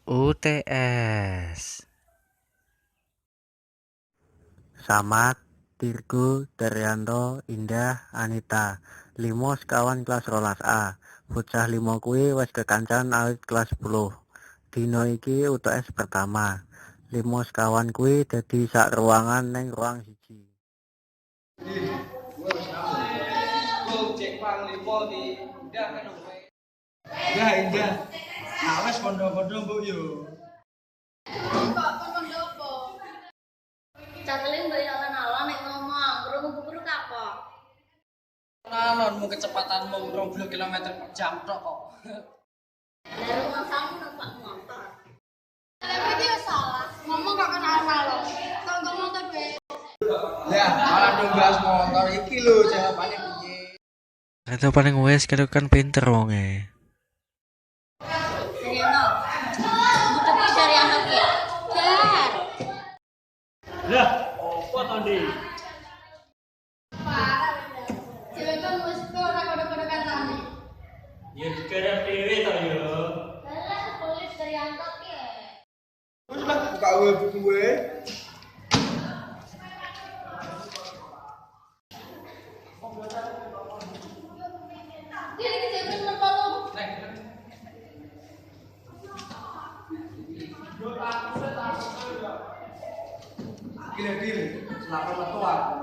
UTS. Samad, Tirgo, Daryanto, Indah, Anita. 5 sekawan kelas 12A. Bocah 5 kuwi wis kekancan awit kelas 10. Dina iki UTS pertama. 5 sekawan kuwi dadi sak ruangan ning ruang siji. Indah. Awes kondo-kondo mbok yo. Kok kondo apa? Catelin mbak yang alon nek ngomong, guru apa? Alonmu kecepatanmu 20 km per jam tok kok. Lah rumah kamu numpak motor. Tapi dia salah, ngomong gak kenal alon. Kok motor be? Ya, malah dong bahas motor iki lho jawabane piye. Kata paling wes kado kan pinter wonge. Daryanto. Tapi Daryanto ki. Dar. Lah, opo to, Ndi? Cewek kan wis ora kode-kode kancane. Ya dikira dhewe to yo. Lah polis Daryanto ki. Wis lah buka buku gue. Kiri ke cewek nepalo. Gila-gila, selamat metuan.